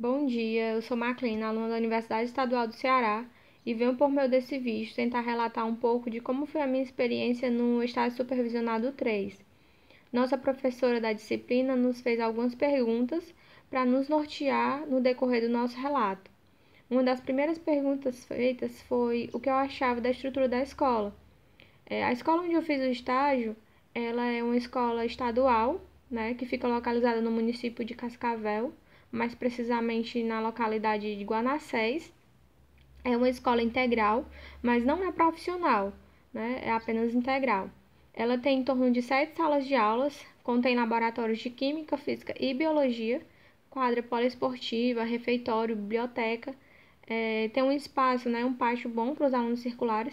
Bom dia, eu sou Maclina, aluna da Universidade Estadual do Ceará, e venho por meio desse vídeo tentar relatar um pouco de como foi a minha experiência no estágio supervisionado 3. Nossa professora da disciplina nos fez algumas perguntas para nos nortear no decorrer do nosso relato. Uma das primeiras perguntas feitas foi o que eu achava da estrutura da escola. A escola onde eu fiz o estágio, ela é uma escola estadual, né, que fica localizada no município de Cascavel, mais precisamente na localidade de Guanassés. É uma escola integral, mas não é profissional, né, é apenas integral. Ela tem em torno de 7 salas de aulas, contém laboratórios de Química, Física e Biologia, quadra poliesportiva, refeitório, biblioteca, tem um espaço, né, um pátio bom para os alunos circulares.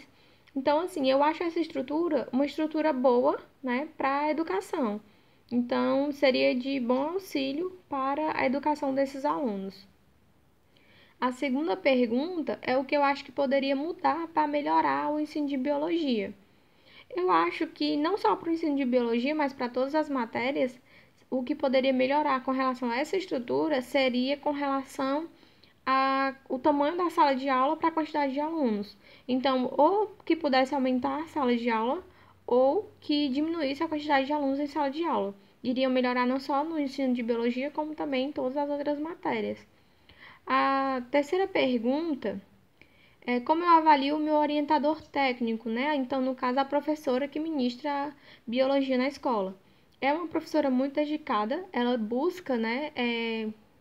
Então, assim, eu acho essa estrutura uma estrutura boa, né, para a educação. Então, seria de bom auxílio para a educação desses alunos. A segunda pergunta é o que eu acho que poderia mudar para melhorar o ensino de biologia. Eu acho que não só para o ensino de biologia, mas para todas as matérias, o que poderia melhorar com relação a essa estrutura seria com relação o tamanho da sala de aula para a quantidade de alunos. Então, ou que pudesse aumentar a sala de aula, ou que diminuísse a quantidade de alunos em sala de aula. Iriam melhorar não só no ensino de biologia, como também em todas as outras matérias. A terceira pergunta é como eu avalio o meu orientador técnico, né? Então, no caso, a professora que ministra biologia na escola. É uma professora muito dedicada, ela busca, né,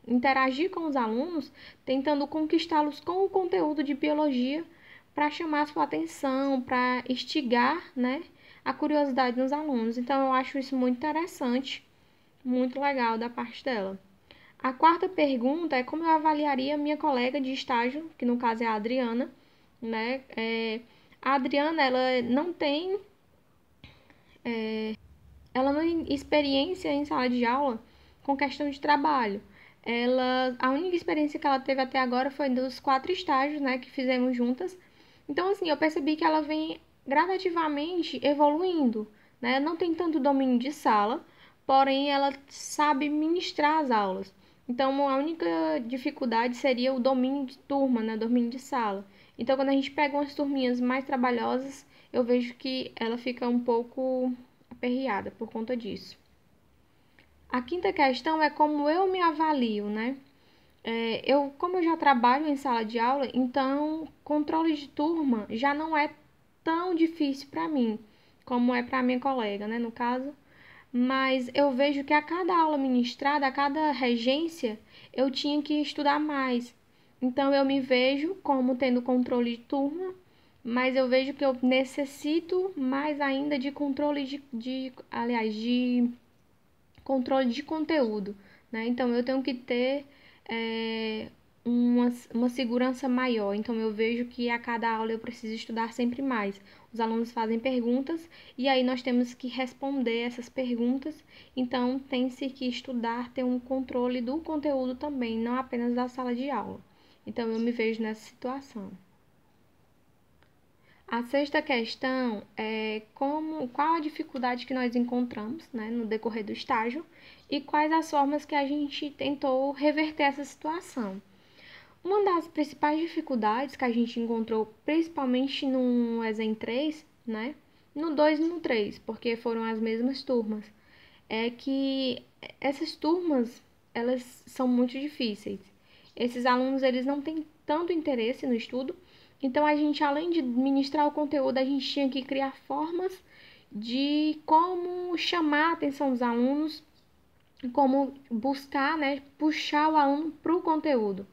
interagir com os alunos, tentando conquistá-los com o conteúdo de biologia para chamar sua atenção, para instigar, né, a curiosidade nos alunos. Então, eu acho isso muito interessante, muito legal da parte dela. A quarta pergunta é como eu avaliaria a minha colega de estágio, que no caso é a Adriana, né? A Adriana, ela não tem experiência em sala de aula com questão de trabalho. A única experiência que ela teve até agora foi dos 4 estágios, né, que fizemos juntas. Então, assim, eu percebi que ela vem gradativamente evoluindo, né? Não tem tanto domínio de sala, porém ela sabe ministrar as aulas. Então, a única dificuldade seria o domínio de turma, né? Domínio de sala. Então, quando a gente pega umas turminhas mais trabalhosas, eu vejo que ela fica um pouco aperreada por conta disso. A quinta questão é como eu me avalio, né? Como eu já trabalho em sala de aula, então controle de turma já não é tão difícil para mim, como é para minha colega, né, no caso. Mas eu vejo que a cada aula ministrada, a cada regência, eu tinha que estudar mais. Então eu me vejo como tendo controle de turma, mas eu vejo que eu necessito mais ainda de controle de controle de conteúdo, né? Então eu tenho que ter é, uma segurança maior. Então eu vejo que a cada aula eu preciso estudar sempre mais. Os alunos fazem perguntas e aí nós temos que responder essas perguntas. Então tem-se que estudar, ter um controle do conteúdo também, não apenas da sala de aula. Então eu me vejo nessa situação. A sexta questão é qual a dificuldade que nós encontramos, né, no decorrer do estágio e quais as formas que a gente tentou reverter essa situação. Uma das principais dificuldades que a gente encontrou, principalmente no ESEM 3, né, no 2 e no 3, porque foram as mesmas turmas, é que essas turmas, elas são muito difíceis. Esses alunos, eles não têm tanto interesse no estudo, então a gente, além de ministrar o conteúdo, a gente tinha que criar formas de como chamar a atenção dos alunos, como buscar, né, puxar o aluno para o conteúdo.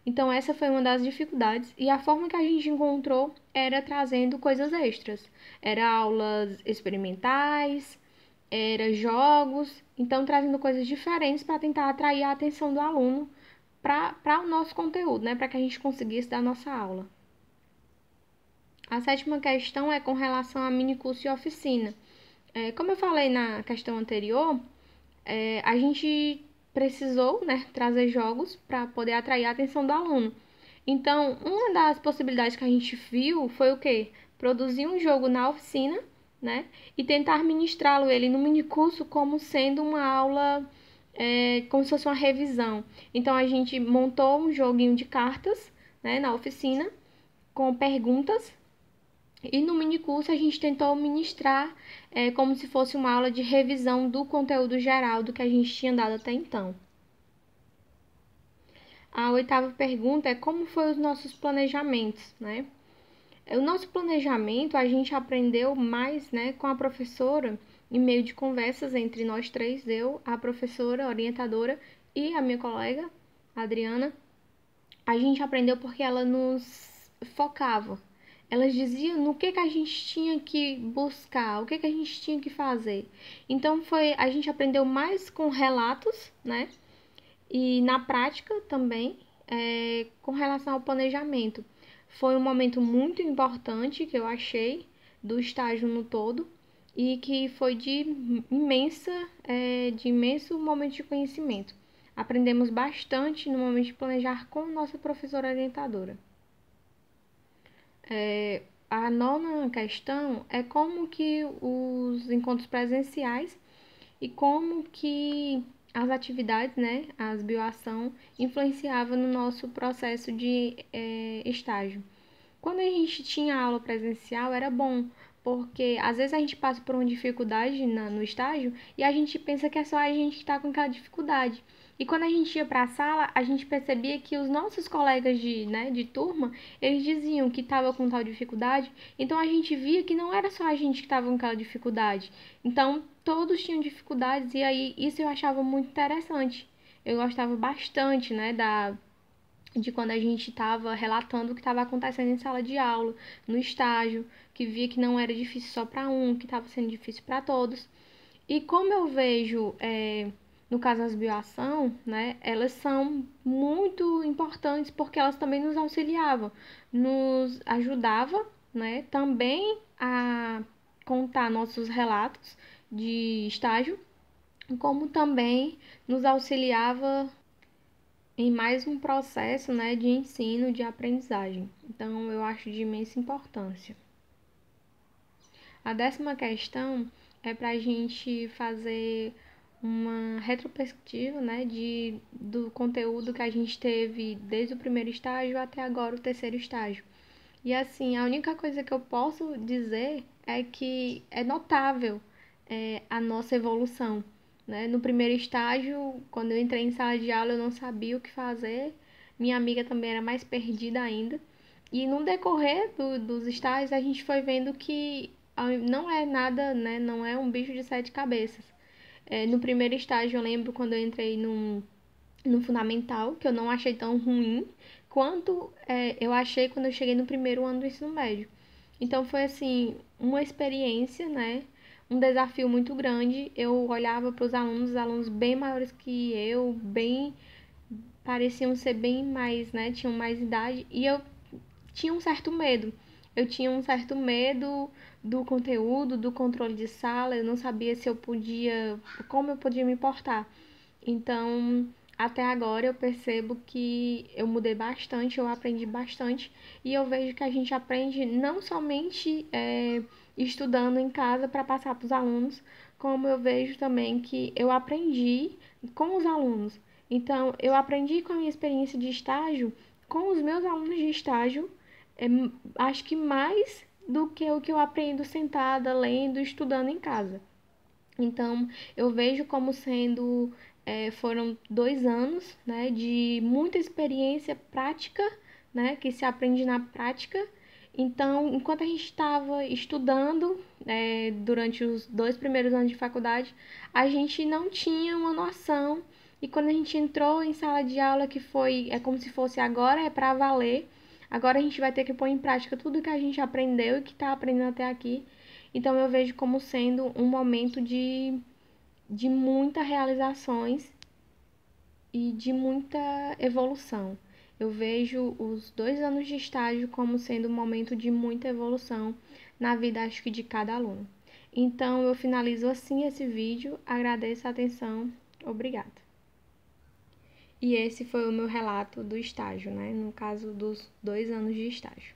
Então essa foi uma das dificuldades e a forma que a gente encontrou era trazendo coisas extras. Era aulas experimentais, era jogos, então trazendo coisas diferentes para tentar atrair a atenção do aluno para o nosso conteúdo, né, para que a gente conseguisse dar a nossa aula. A sétima questão é com relação a minicurso e oficina. Como eu falei na questão anterior, a gente precisou, né, trazer jogos para poder atrair a atenção do aluno. Então, uma das possibilidades que a gente viu foi o quê? Produzir um jogo na oficina, né, e tentar ministrá-lo ele no minicurso como sendo uma aula como se fosse uma revisão. Então a gente montou um joguinho de cartas, né, na oficina, com perguntas. E no minicurso a gente tentou ministrar como se fosse uma aula de revisão do conteúdo geral do que a gente tinha dado até então. A 8ª pergunta é como foram os nossos planejamentos, né? O nosso planejamento a gente aprendeu mais, né, com a professora, em meio de conversas entre nós três, eu, a professora, a orientadora e a minha colega, a Adriana. A gente aprendeu porque ela nos focava. Elas diziam no que a gente tinha que buscar, o que a gente tinha que fazer. Então a gente aprendeu mais com relatos, né? E na prática também, com relação ao planejamento. Foi um momento muito importante que eu achei do estágio no todo e que foi de imenso momento de conhecimento. Aprendemos bastante no momento de planejar com nossa professora orientadora. A 9ª questão é como que os encontros presenciais e como que as atividades, né, as bioação, influenciavam no nosso processo de estágio. Quando a gente tinha aula presencial era bom, porque às vezes a gente passa por uma dificuldade no estágio e a gente pensa que é só a gente que está com aquela dificuldade. E quando a gente ia para a sala, a gente percebia que os nossos colegas de turma, eles diziam que estava com tal dificuldade, então a gente via que não era só a gente que estava com aquela dificuldade. Então, todos tinham dificuldades e aí isso eu achava muito interessante. Eu gostava bastante, né, de quando a gente estava relatando o que estava acontecendo em sala de aula, no estágio, que via que não era difícil só para um, que estava sendo difícil para todos. E como eu vejo, no caso das bioação, né, elas são muito importantes porque elas também nos auxiliavam, nos ajudavam, né, também a contar nossos relatos de estágio, como também nos auxiliava em mais um processo, né, de ensino, de aprendizagem. Então, eu acho de imensa importância. A 10ª questão é para a gente fazer uma retrospectiva, né, do conteúdo que a gente teve desde o primeiro estágio até agora o terceiro estágio. E assim, a única coisa que eu posso dizer é que é notável a nossa evolução, né? No primeiro estágio, quando eu entrei em sala de aula, eu não sabia o que fazer. Minha amiga também era mais perdida ainda. E no decorrer dos estágios, a gente foi vendo que não é nada, né? Não é um bicho de 7 cabeças. No primeiro estágio, eu lembro quando eu entrei no fundamental, que eu não achei tão ruim quanto eu achei quando eu cheguei no primeiro ano do ensino médio. Então foi assim, uma experiência, né? Um desafio muito grande. Eu olhava para os alunos bem maiores que eu, bem pareciam ser bem mais, né? Tinham mais idade e eu tinha um certo medo. Eu tinha um certo medo do conteúdo, do controle de sala, eu não sabia se eu podia, como eu podia me portar. Então, até agora eu percebo que eu mudei bastante, eu aprendi bastante e eu vejo que a gente aprende não somente estudando em casa para passar para os alunos, como eu vejo também que eu aprendi com os alunos. Então, eu aprendi com a minha experiência de estágio, com os meus alunos de estágio, acho que mais do que o que eu aprendo sentada, lendo, estudando em casa. Então, eu vejo como sendo, foram 2 anos, né, de muita experiência prática, né, que se aprende na prática. Então, enquanto a gente estava estudando, durante os 2 primeiros anos de faculdade, a gente não tinha uma noção. E quando a gente entrou em sala de aula, que foi, é como se fosse agora, é para valer. Agora a gente vai ter que pôr em prática tudo que a gente aprendeu e que está aprendendo até aqui. Então eu vejo como sendo um momento de muitas realizações e de muita evolução. Eu vejo os 2 anos de estágio como sendo um momento de muita evolução na vida, acho que de cada aluno. Então eu finalizo assim esse vídeo, agradeço a atenção, obrigada. E esse foi o meu relato do estágio, né? No caso dos 2 anos de estágio.